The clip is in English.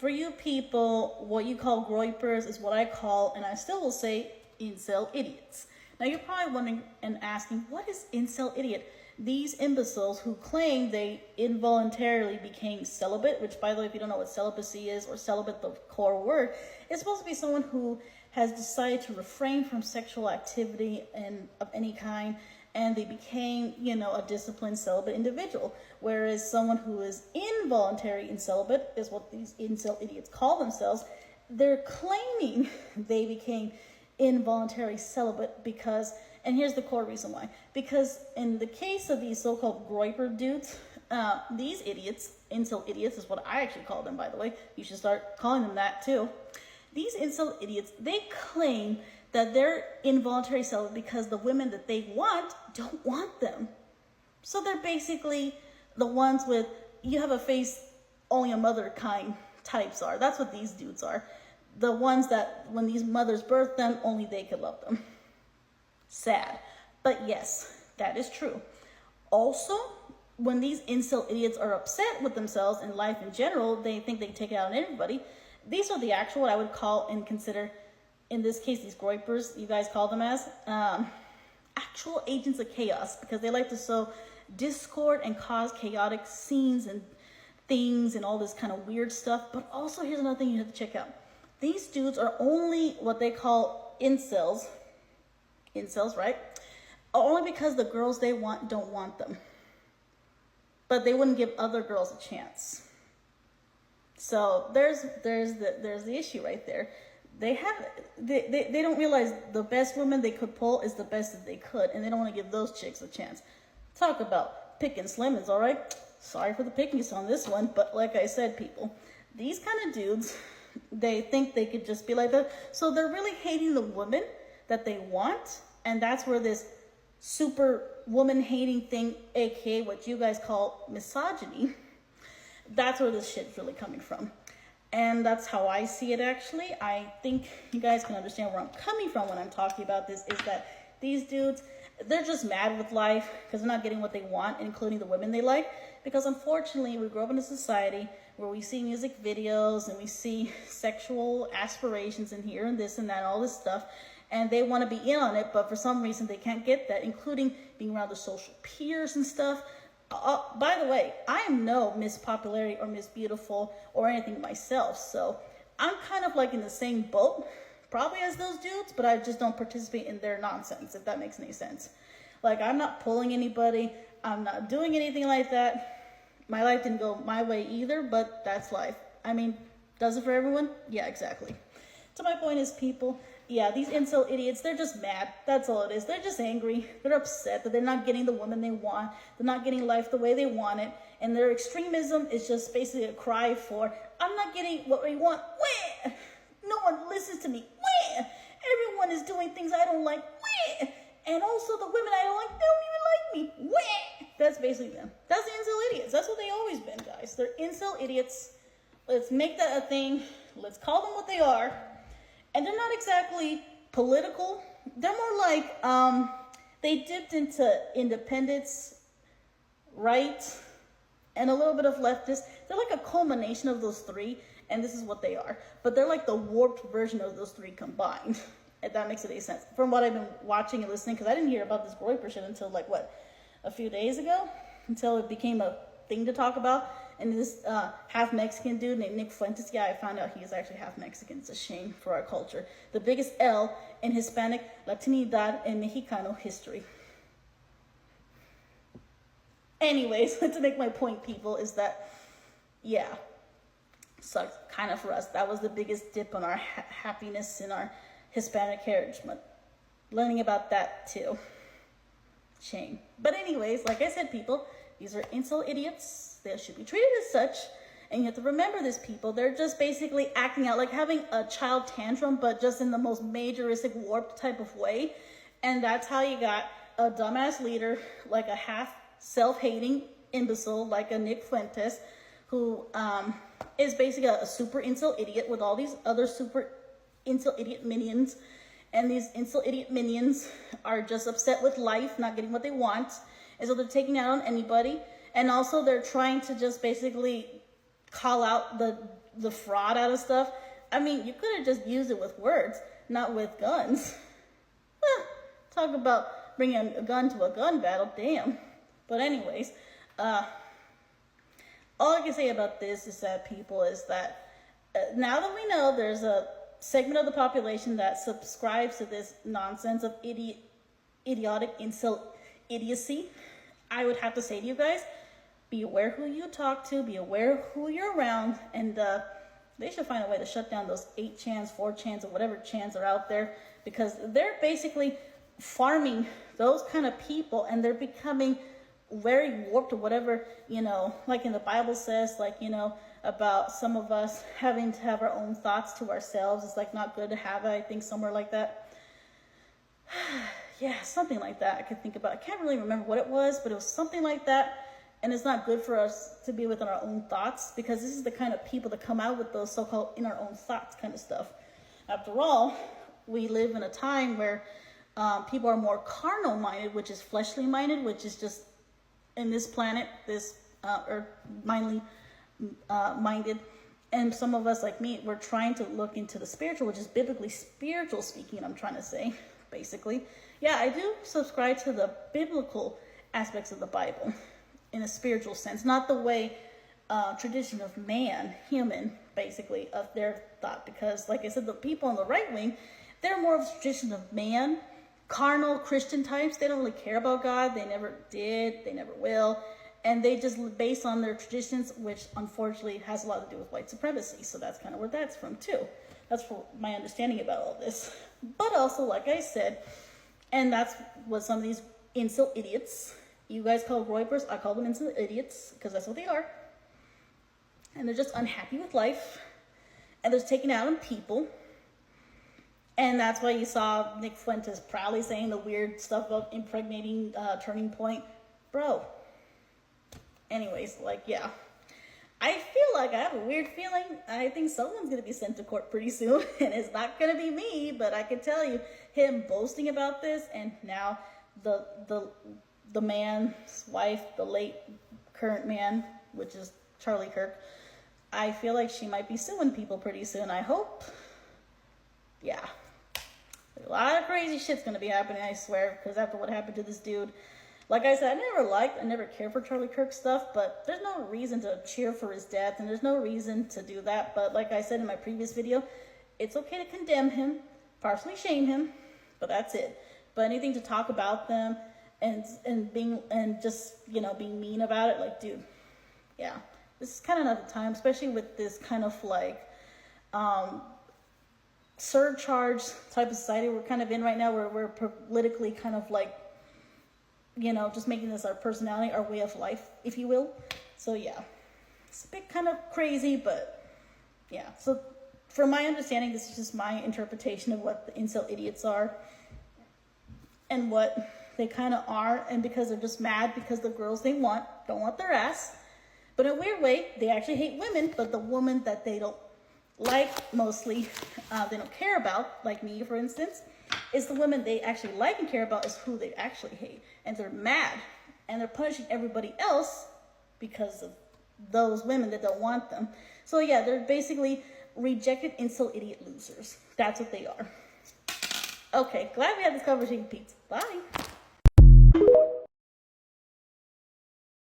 For you people, what you call Groypers is what I call, and I still will say, incel idiots. Now you're probably wondering and asking, what is incel idiot? These imbeciles who claim they involuntarily became celibate, which, by the way, if you don't know what celibacy is, or celibate, the core word, it's supposed to be someone who has decided to refrain from sexual activity of any kind, and they became, a disciplined celibate individual. Whereas someone who is involuntary and celibate is what these incel idiots call themselves. They're claiming they became involuntary celibate because, and here's the core reason why, because in the case of these so-called Groyper dudes, these idiots, incel idiots is what I actually call them, by the way. You should start calling them that too. These incel idiots, they claim that they're involuntary celibate because the women that they want don't want them. So they're basically the ones with, you have a face only a mother kind types are. That's what these dudes are. The ones that when these mothers birth them, only they could love them. Sad. But yes, that is true. Also, when these incel idiots are upset with themselves and life in general, they think they can take it out on everybody. These are the actual, what I would call and consider, in this case, these Groypers, you guys call them as, actual agents of chaos, because they like to sow discord and cause chaotic scenes and things and all this kind of weird stuff. But also, here's another thing you have to check out. These dudes are only what they call incels, right? Only because the girls they want don't want them. But they wouldn't give other girls a chance. So there's the issue right there. They don't realize the best women they could pull is the best that they could, and they don't want to give those chicks a chance. Talk about picking slimmings, all right? Sorry for the pickiness on this one, but like I said, people, these kind of dudes, they think they could just be like that. So they're really hating the woman that they want, and that's where this super woman hating thing, A.K.A. what you guys call misogyny, that's where this shit's really coming from. And that's how I see it, actually. I think you guys can understand where I'm coming from when I'm talking about this, is that these dudes, they're just mad with life because they're not getting what they want, including the women they like. Because unfortunately, we grow up in a society where we see music videos and we see sexual aspirations and here and this and that and all this stuff. And they want to be in on it, but for some reason they can't get that, including being around their social peers and stuff. By the way, I am no Miss Popularity or Miss Beautiful or anything myself. So I'm kind of like in the same boat, probably as those dudes, but I just don't participate in their nonsense, if that makes any sense. Like, I'm not pulling anybody. I'm not doing anything like that. My life didn't go my way either, but that's life. I mean, does it for everyone? Yeah, exactly. So my point is, people, yeah, these incel idiots, they're just mad. That's all it is. They're just angry. They're upset that they're not getting the woman they want. They're not getting life the way they want it. And their extremism is just basically a cry for, I'm not getting what I want. Wah! No one listens to me. Wah! Everyone is doing things I don't like. Wah! And also the women I don't like, they don't even like me. Wah! That's basically them. That's the incel idiots. That's what they always been, guys. They're incel idiots. Let's make that a thing. Let's call them what they are. And they're not exactly political. They're more like, they dipped into independence, right? And a little bit of leftist. They're like a culmination of those three, and this is what they are. But they're like the warped version of those three combined, if that makes any sense. From what I've been watching and listening, because I didn't hear about this Groyper shit until like, a few days ago? Until it became a thing to talk about. And this half Mexican dude named Nick Fuentes, yeah, I found out he is actually half Mexican. It's a shame for our culture. The biggest L in Hispanic, Latinidad, and Mexicano history. Anyways, to make my point, people, is that, yeah, sucks kind of for us. That was the biggest dip on our happiness in our Hispanic heritage. But learning about that too. Shame. But anyways, like I said, people, these are incel idiots. They should be treated as such. And you have to remember this, people. They're just basically acting out, like having a child tantrum, but just in the most majoristic, warped type of way. And that's how you got a dumbass leader, like a half self-hating imbecile, like a Nick Fuentes, who is basically a super incel idiot with all these other super incel idiot minions. And these incel idiot minions are just upset with life, not getting what they want. And so they're taking out on anybody. And also they're trying to just basically call out the fraud out of stuff. I mean, you could have just used it with words, not with guns. Talk about bringing a gun to a gun battle, damn. But anyways, all I can say about this is that people is that now that we know there's a segment of the population that subscribes to this nonsense of idiotic incel idiocy, I would have to say to you guys, be aware who you talk to, be aware who you're around, and they should find a way to shut down those 8chans, 4chans, or whatever chans are out there, because they're basically farming those kind of people, and they're becoming very warped or whatever, you know, like in the Bible says, like, you know, about some of us having to have our own thoughts to ourselves. It's like not good to have it, I think, somewhere like that. Yeah, something like that I could think about. I can't really remember what it was, but it was something like that. And it's not good for us to be within our own thoughts, because this is the kind of people that come out with those so-called in our own thoughts kind of stuff. After all, we live in a time where people are more carnal minded, which is fleshly minded, which is just in this planet, this earth minded. And some of us, like me, we're trying to look into the spiritual, which is biblically spiritual speaking, I'm trying to say, basically. Yeah, I do subscribe to the biblical aspects of the Bible in a spiritual sense, not the way tradition of man, human, basically, of their thought. Because, like I said, the people on the right wing, they're more of a tradition of man, carnal Christian types. They don't really care about God. They never did. They never will. And they just base on their traditions, which unfortunately has a lot to do with white supremacy. So that's kind of where that's from too. That's my understanding about all this. But also, like I said, and that's what some of these incel idiots, you guys call Groypers, I call them incel idiots, because that's what they are. And they're just unhappy with life. And they're taking out on people. And that's why you saw Nick Fuentes proudly saying the weird stuff about impregnating Turning Point. Bro. Anyways, like, yeah. I feel like I have a weird feeling. I think someone's going to be sent to court pretty soon. And it's not going to be me. But I can tell you, him boasting about this, and now the man's wife, the late current man, which is Charlie Kirk, I feel like she might be suing people pretty soon. I hope. Yeah. A lot of crazy shit's going to be happening, I swear, because after what happened to this dude, like I said, I never cared for Charlie Kirk's stuff, but there's no reason to cheer for his death, and there's no reason to do that. But like I said in my previous video, it's okay to condemn him, partially shame him, but that's it. But anything to talk about them and just, you know, being mean about it, like, dude, yeah, this is kind of not the time, especially with this kind of like surcharge type of society we're kind of in right now, where we're politically kind of like, you know, just making this our personality, our way of life, if you will. So yeah, it's a bit kind of crazy, but yeah. So from my understanding, this is just my interpretation of what the incel idiots are and what they kind of are. And because they're just mad because the girls they want don't want their ass. But in a weird way, they actually hate women, but the woman that they don't like mostly, they don't care about, like me, for instance, is the women they actually like and care about is who they actually hate. And they're mad. And they're punishing everybody else because of those women that don't want them. So yeah, they're basically rejected incel idiot losers. That's what they are. Okay, glad we had this conversation, Pete. Bye.